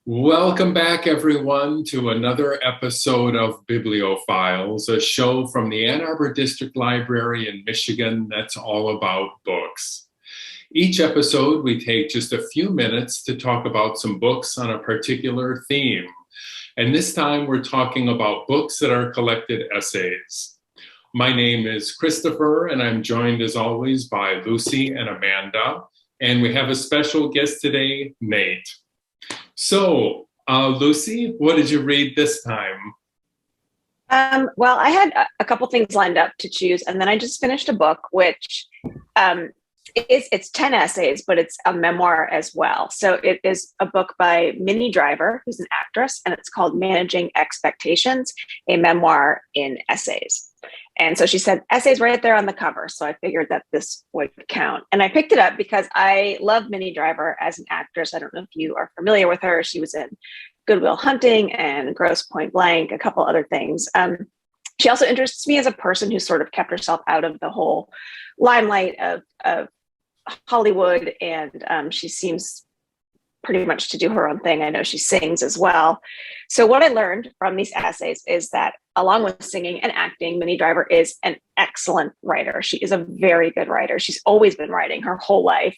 Welcome back, everyone, to another episode of Biblio Files, a show from the Ann Arbor District Library in Michigan that's all about books. Each episode, we take just a few minutes to talk about some books on a particular theme. And this time, we're talking about books that are collected essays. My name is Christopher, and I'm joined, as always, by Lucy and Amanda. And we have a special guest today, Nate. So, Lucy, what did you read this time? Well, I had a couple things lined up to choose, and then I just finished a book, which it's 10 essays, but it's a memoir as well. So it is a book by Minnie Driver, who's an actress, and it's called Managing Expectations, a memoir in essays. And so she said essays right there on the cover. So I figured that this would count. And I picked it up because I love Minnie Driver as an actress. I don't know if you are familiar with her. She was in Good Will Hunting and Grosse Pointe Blank, a couple other things. She also interests me as a person who sort of kept herself out of the whole limelight of Hollywood. And she seems pretty much to do her own thing. I know she sings as well. So what I learned from these essays is that along with singing and acting, Minnie Driver is an excellent writer. She is a very good writer. She's always been writing her whole life.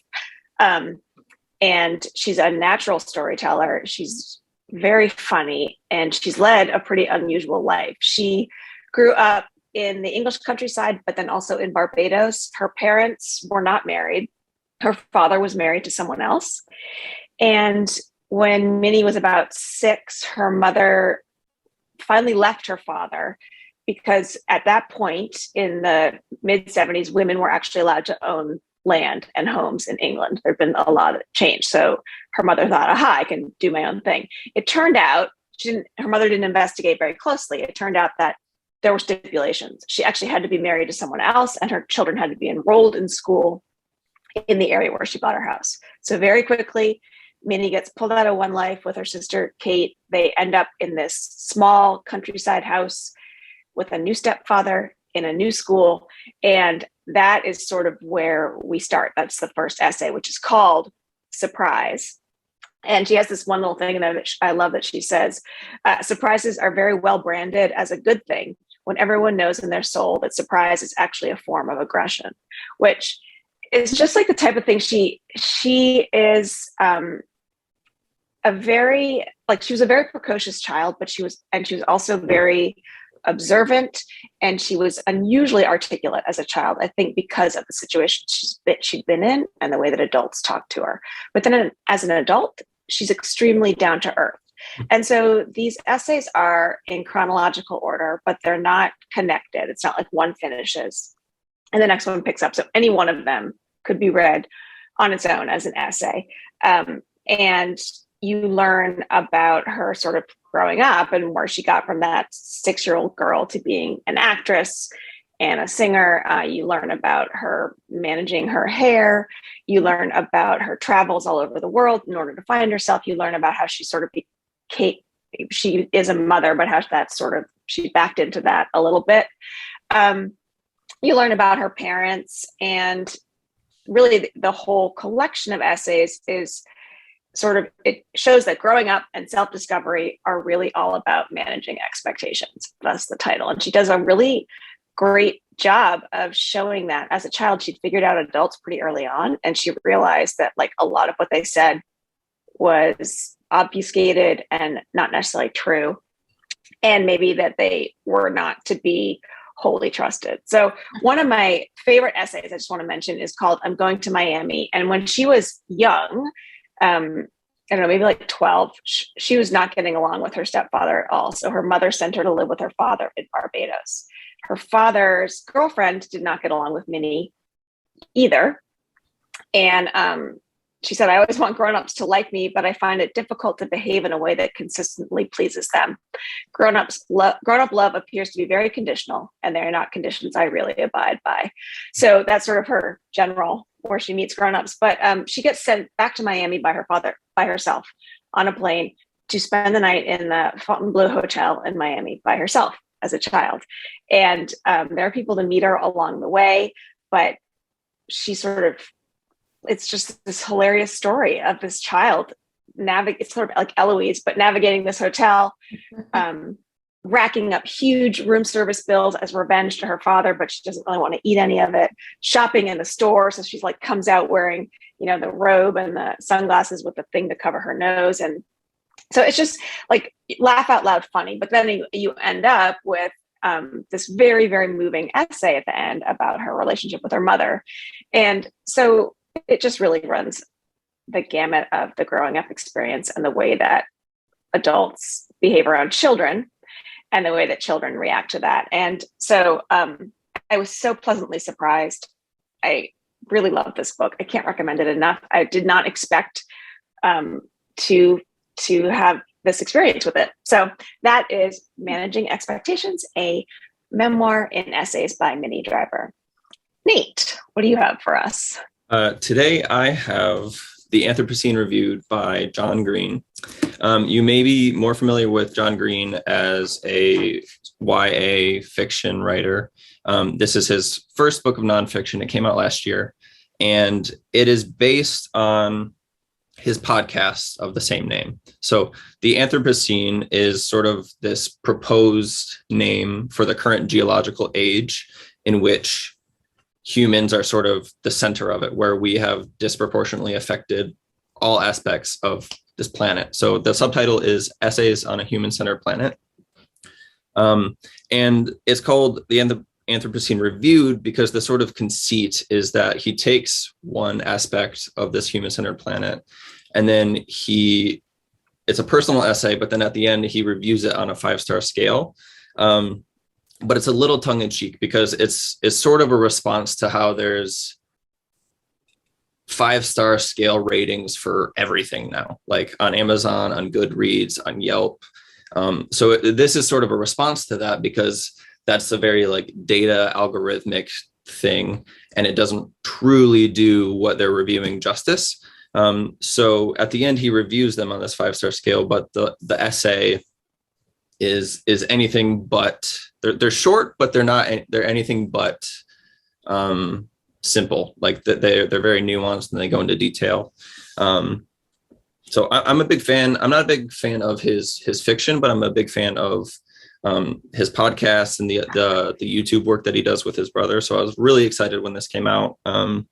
And she's a natural storyteller. She's very funny, and she's led a pretty unusual life. She grew up in the English countryside, but then also in Barbados. Her parents were not married. Her father was married to someone else. And when Minnie was about 6, her mother finally left her father because at that point in the mid-70s, women were actually allowed to own land and homes in England. There'd been a lot of change. So her mother thought, aha, I can do my own thing. It turned out, her mother didn't investigate very closely. It turned out that there were stipulations. She actually had to be married to someone else, and her children had to be enrolled in school in the area where she bought her house. So very quickly, Minnie gets pulled out of one life with her sister, Kate. They end up in this small countryside house with a new stepfather in a new school. And that is sort of where we start. That's the first essay, which is called Surprise. And she has this one little thing that I love that she says, surprises are very well branded as a good thing when everyone knows in their soul that surprise is actually a form of aggression, which is just like the type of thing she is she was a very precocious child, but she was also very observant, and she was unusually articulate as a child, I think because of the situation she'd been in and the way that adults talk to her. But then as an adult, she's extremely down to earth. And so these essays are in chronological order, but they're not connected. It's not like one finishes and the next one picks up. So any one of them could be read on its own as an essay. And you learn about her sort of growing up and where she got from that 6-year-old girl to being an actress and a singer. You learn about her managing her hair. You learn about her travels all over the world in order to find herself. You learn about how she sort of became, she is a mother, but how she backed into that a little bit. You learn about her parents, and really the whole collection of essays is it shows that growing up and self-discovery are really all about managing expectations. That's the title. And she does a really great job of showing that as a child, she'd figured out adults pretty early on. And she realized that like a lot of what they said was obfuscated and not necessarily true. And maybe that they were not to be wholly trusted. So one of my favorite essays I just want to mention is called I'm Going to Miami. And when she was young, I don't know, maybe like 12, she was not getting along with her stepfather at all. So her mother sent her to live with her father in Barbados. Her father's girlfriend did not get along with Minnie either. And she said, I always want grown-ups to like me, but I find it difficult to behave in a way that consistently pleases them. Grown-up love appears to be very conditional, and they're not conditions I really abide by. So that's sort of her general where she meets grown-ups. But she gets sent back to Miami by her father, by herself, on a plane to spend the night in the Fontainebleau Hotel in Miami by herself as a child. And there are people to meet her along the way, but she it's just this hilarious story of this child navigate, it's sort of like Eloise, but navigating this hotel, racking up huge room service bills as revenge to her father, but she doesn't really want to eat any of it. Shopping in the store, so she's like comes out wearing, you know, the robe and the sunglasses with the thing to cover her nose, and so it's just like laugh out loud funny. But then you end up with this very, very moving essay at the end about her relationship with her mother, and so it just really runs the gamut of the growing up experience and the way that adults behave around children and the way that children react to that. And so I was so pleasantly surprised. I really love this book. I can't recommend it enough. I did not expect to have this experience with it. So that is Managing Expectations, a memoir in essays by Minnie Driver. Nate, what do you have for us? Today I have The Anthropocene Reviewed by John Green. You may be more familiar with John Green as a YA fiction writer. This is his first book of nonfiction. It came out last year, and it is based on his podcast of the same name. So the Anthropocene is sort of this proposed name for the current geological age in which humans are sort of the center of it, where we have disproportionately affected all aspects of this planet. So the subtitle is Essays on a Human-Centered Planet. And it's called The Anthropocene Reviewed because the sort of conceit is that he takes one aspect of this human-centered planet, and then it's a personal essay, but then at the end he reviews it on a 5-star scale. But it's a little tongue-in-cheek because it's sort of a response to how there's 5-star scale ratings for everything now, like on Amazon, on Goodreads, on Yelp. So this is sort of a response to that because that's a very like data algorithmic thing, and it doesn't truly do what they're reviewing justice. So at the end, he reviews them on this 5-star scale, but the essay is anything but, they're short, but they're anything but simple. Like they're very nuanced and they go into detail. So I'm a big fan. I'm not a big fan of his fiction, but I'm a big fan of his podcast and the YouTube work that he does with his brother. So I was really excited when this came out. And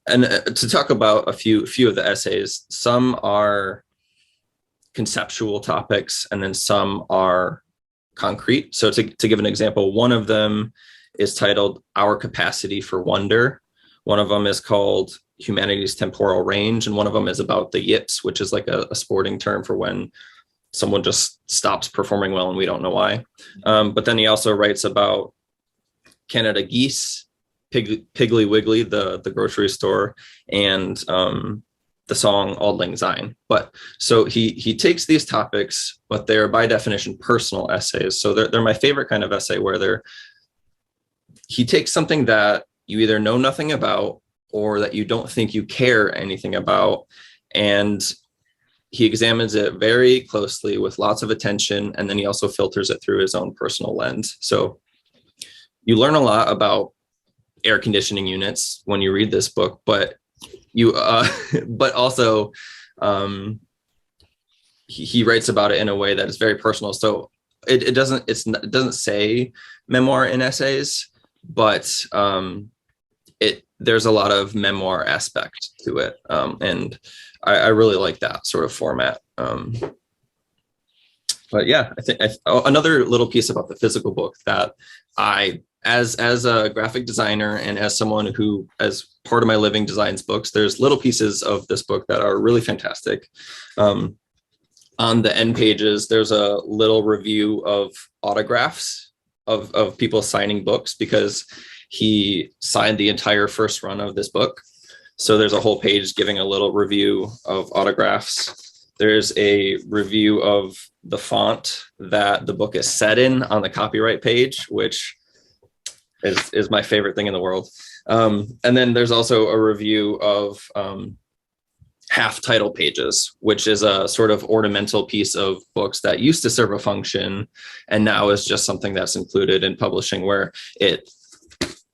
to talk about a few of the essays, some are conceptual topics and then some are concrete. So to give an example, one of them is titled Our Capacity for Wonder. One of them is called Humanity's Temporal Range. And one of them is about the yips, which is like a sporting term for when someone just stops performing well and we don't know why. But then he also writes about Canada geese, Piggly Wiggly, the grocery store, and the song Auld Lang Syne. But so he takes these topics, but they're by definition personal essays. So they're my favorite kind of essay, where he takes something that you either know nothing about or that you don't think you care anything about, and he examines it very closely with lots of attention, and then he also filters it through his own personal lens. So you learn a lot about air conditioning units when you read this book, but also he writes about it in a way that is very personal. So it doesn't say memoir in essays, but there's a lot of memoir aspect to it, and I really like that sort of format. But yeah, I think another little piece about the physical book that as a graphic designer and as someone who, as part of my living, designs books, there's little pieces of this book that are really fantastic. On the end pages, there's a little review of autographs of people signing books, because he signed the entire first run of this book. So there's a whole page giving a little review of autographs. There's a review of the font that the book is set in on the copyright page, which is my favorite thing in the world. And then there's also a review of half title pages, which is a sort of ornamental piece of books that used to serve a function and now is just something that's included in publishing, where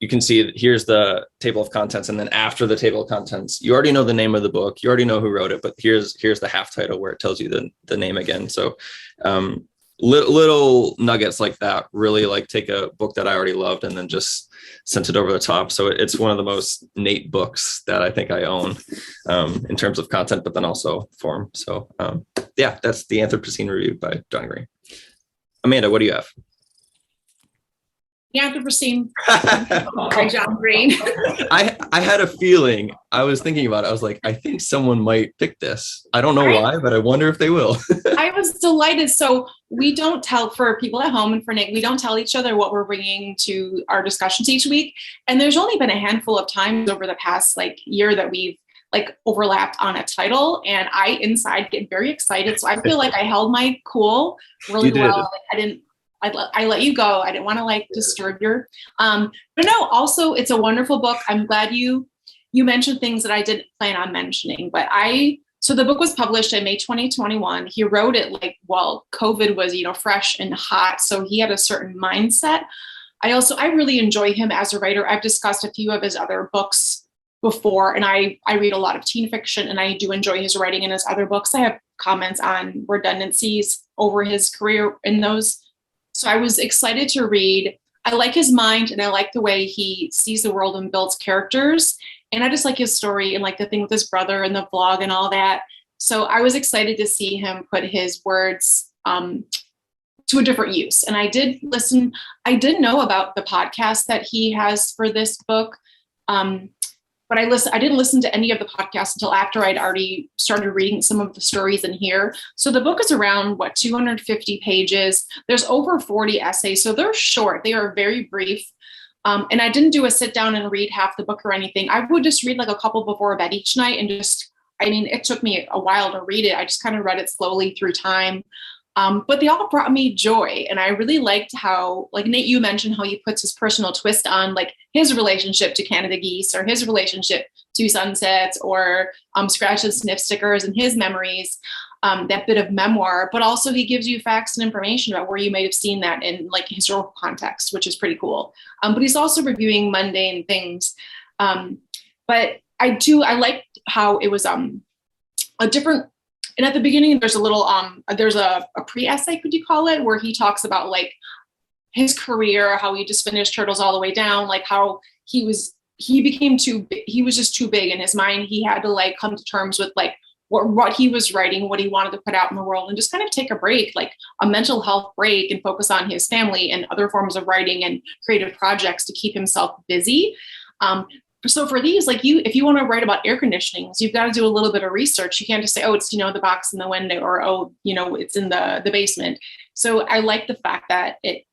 you can see here's the table of contents, and then after the table of contents, you already know the name of the book, you already know who wrote it, but here's the half title where it tells you the name again. So little nuggets like that really like take a book that I already loved and then just sent it over the top. So it's one of the most Nate books that I think I own in terms of content, but then also form. So yeah, that's The Anthropocene Review by John Green. Amanda, what do you have? The Anthropocene by John Green. I had a feeling. I was thinking about it. I was like, I think someone might pick this. I don't know why, but I wonder if they will. I was delighted. So we don't tell, for people at home and for Nick, we don't tell each other what we're bringing to our discussions each week. And there's only been a handful of times over the past year that we've overlapped on a title, and I inside get very excited. So I feel like I held my cool really well. I let you go. I didn't want to disturb your, but no, also it's a wonderful book. I'm glad you mentioned things that I didn't plan on mentioning, so the book was published in May 2021. He wrote it while COVID was, fresh and hot. So he had a certain mindset. I really enjoy him as a writer. I've discussed a few of his other books before, and I read a lot of teen fiction, and I do enjoy his writing in his other books. I have comments on redundancies over his career in those. So I was excited to read. I like his mind, and I like the way he sees the world and builds characters. And I just like his story and the thing with his brother and the vlog and all that. So I was excited to see him put his words to a different use. And I did listen. I didn't know about the podcast that he has for this book. But I didn't listen to any of the podcasts until after I'd already started reading some of the stories in here. So the book is around 250 pages. There's over 40 essays. So they're short. They are very brief. And I didn't do a sit down and read half the book or anything. I would just read a couple before bed each night, and it took me a while to read it. I just kind of read it slowly through time. But they all brought me joy. And I really liked how, Nate, you mentioned how he puts his personal twist on his relationship to Canada geese, or his relationship to sunsets, or scratch and sniff stickers and his memories, that bit of memoir. But also he gives you facts and information about where you might have seen that in historical context, which is pretty cool. But he's also reviewing mundane things. But I liked how it was a different. And at the beginning, there's a little, there's a pre-essay, could you call it, where he talks about his career, how he just finished Turtles All the Way Down, how he was just too big in his mind. He had to come to terms with what he was writing, what he wanted to put out in the world, and just kind of take a break, a mental health break, and focus on his family and other forms of writing and creative projects to keep himself busy. So for these, if you want to write about air conditionings, you've got to do a little bit of research. You can't just say, oh, it's, the box in the window, or, oh, it's in the basement. So I like the fact that it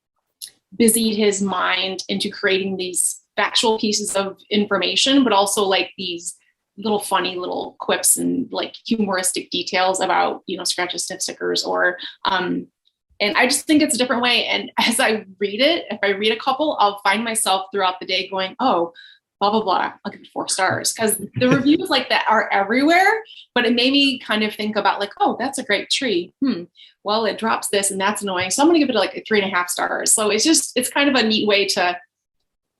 busied his mind into creating these factual pieces of information, but also these little funny little quips and humoristic details about, scratch and sniff stickers, or, and I just think it's a different way. And as I read it, if I read a couple, I'll find myself throughout the day going, oh, blah, blah, blah, I'll give it 4 stars. Because the reviews that are everywhere, but it made me kind of think about oh, that's a great tree. Well, it drops this and that's annoying. So I'm going to give it a 3.5 stars. So it's kind of a neat way to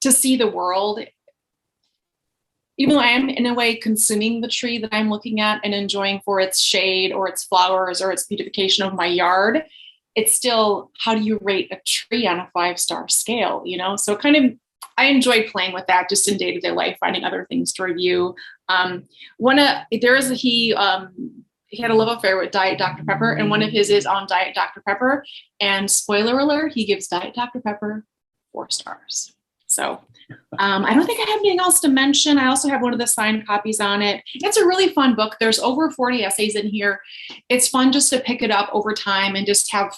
see the world. Even though I am in a way consuming the tree that I'm looking at and enjoying for its shade or its flowers or its beautification of my yard, it's still, how do you rate a tree on a 5-star scale? So kind of, I enjoyed playing with that just in day-to-day life, finding other things to review. He had a love affair with Diet Dr. Pepper, and one of his is on Diet Dr. Pepper. And spoiler alert, he gives Diet Dr. Pepper 4 stars. So I don't think I have anything else to mention. I also have one of the signed copies on it. It's a really fun book. There's over 40 essays in here. It's fun just to pick it up over time and just have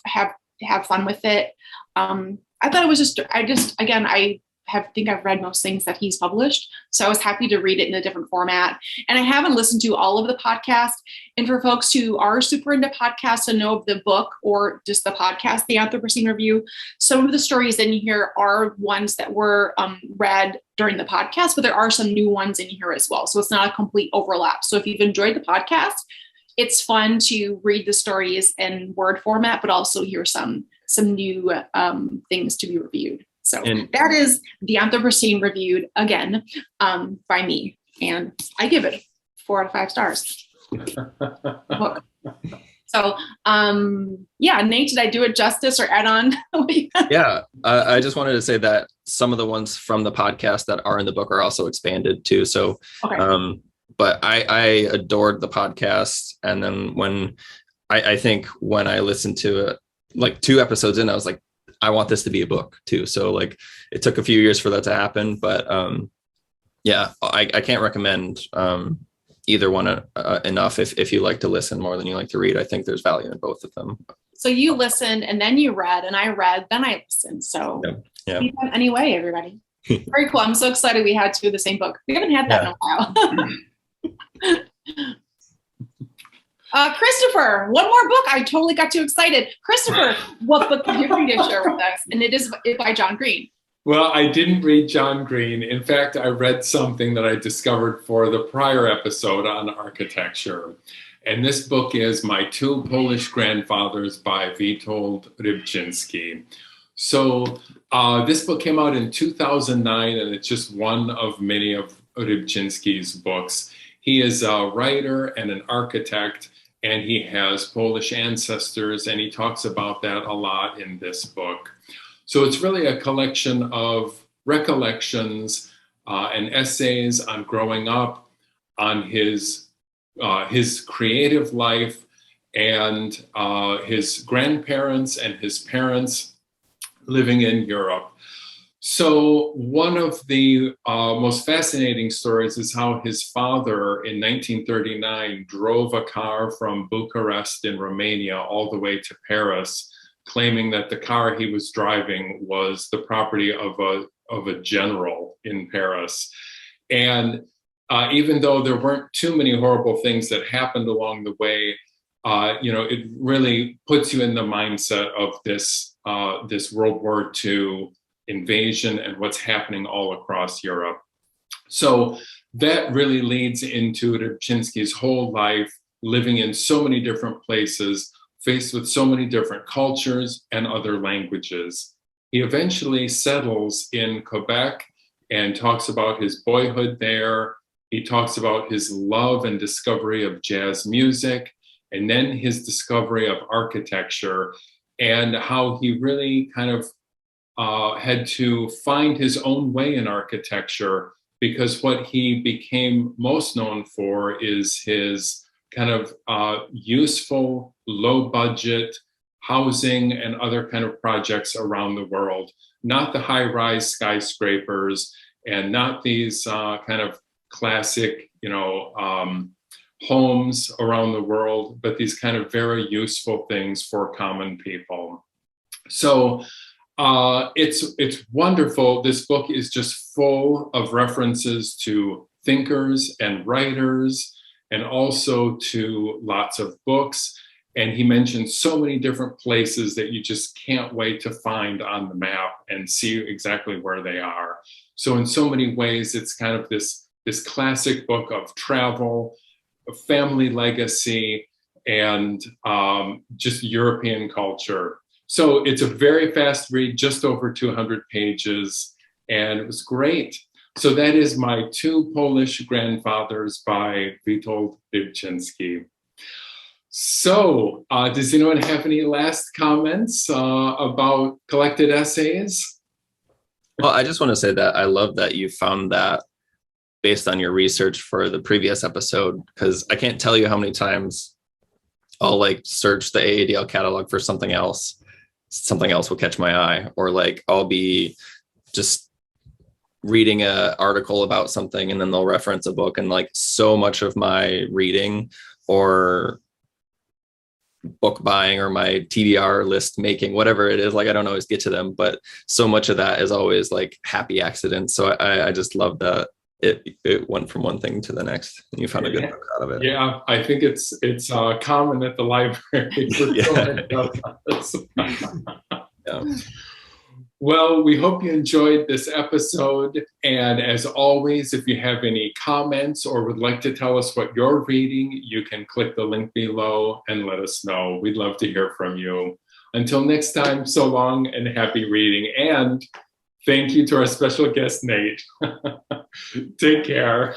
fun with it. I thought it was I think I've read most things that he's published. So I was happy to read it in a different format. And I haven't listened to all of the podcasts. And for folks who are super into podcasts and know of the book or just the podcast, The Anthropocene Review, some of the stories in here are ones that were read during the podcast, but there are some new ones in here as well. So it's not a complete overlap. So if you've enjoyed the podcast, it's fun to read the stories in word format, but also hear some new things to be reviewed. So And that is The Anthropocene reviewed again by me. And I give it 4 out of 5 stars. Book. So, yeah, Nate, did I do it justice or add on? yeah, I just wanted to say that some of the ones from the podcast that are in the book are also expanded too. So, Okay. but I adored the podcast. And then when I think when I listened to it, like 2 episodes in, I was like, I want this to be a book too. So like it took a few years for that to happen, but yeah, I can't recommend either one enough. If you like to listen more than you like to read, I think there's value in both of them. So you listened and then you read, and I read, then I listened. So yeah. Anyway, everybody. Very cool. I'm so excited we had 2 of the same book. We haven't had that in a while. Christopher, one more book. I totally got too excited. Christopher, what book did you read to share with us? And it is by John Green. Well, I didn't read John Green. In fact, I read something that I discovered for the prior episode on architecture. And this book is My Two Polish Grandfathers by Witold Rybczynski. So this book came out in 2009, and it's just one of many of Rybczynski's books. He is a writer and an architect, and he has Polish ancestors, and he talks about that a lot in this book. So it's really a collection of recollections and essays on growing up, on his creative life, and his grandparents and his parents living in Europe. So one of the most fascinating stories is how his father in 1939 drove a car from Bucharest in Romania all the way to Paris, claiming that the car he was driving was the property of a general in Paris. And even though there weren't too many horrible things that happened along the way, it really puts you in the mindset of this World War II invasion and what's happening all across Europe. So that really leads into Rybczynski's whole life, living in so many different places, faced with so many different cultures and other languages. He eventually settles in Quebec and talks about his boyhood there. He talks about his love and discovery of jazz music, and then his discovery of architecture, and how he really kind of had to find his own way in architecture, because what he became most known for is his kind of useful, low budget housing and other kind of projects around the world, not the high-rise skyscrapers and not these kind of classic, homes around the world, but these kind of very useful things for common people. So it's wonderful. This book is just full of references to thinkers and writers, and also to lots of books. And he mentioned so many different places that you just can't wait to find on the map and see exactly where they are. So in so many ways, it's kind of this classic book of travel, of family legacy, and just European culture. So it's a very fast read, just over 200 pages, and it was great. So that is My Two Polish Grandfathers by Witold Rybczynski. So does anyone have any last comments about collected essays? Well, I just want to say that I love that you found that based on your research for the previous episode, because I can't tell you how many times I'll like search the AADL catalog for something else will catch my eye, or like I'll be just reading an article about something and then they'll reference a book, and like so much of my reading or book buying or my TBR list making, whatever it is, like I don't always get to them, but so much of that is always like happy accidents. So I just love that it went from one thing to the next, and you found a good book out of it. Yeah, I think it's common at the library. Yeah. Well, we hope you enjoyed this episode. And as always, if you have any comments or would like to tell us what you're reading, you can click the link below and let us know. We'd love to hear from you. Until next time, so long and happy reading. And Thank you to our special guest, Nate. Take care.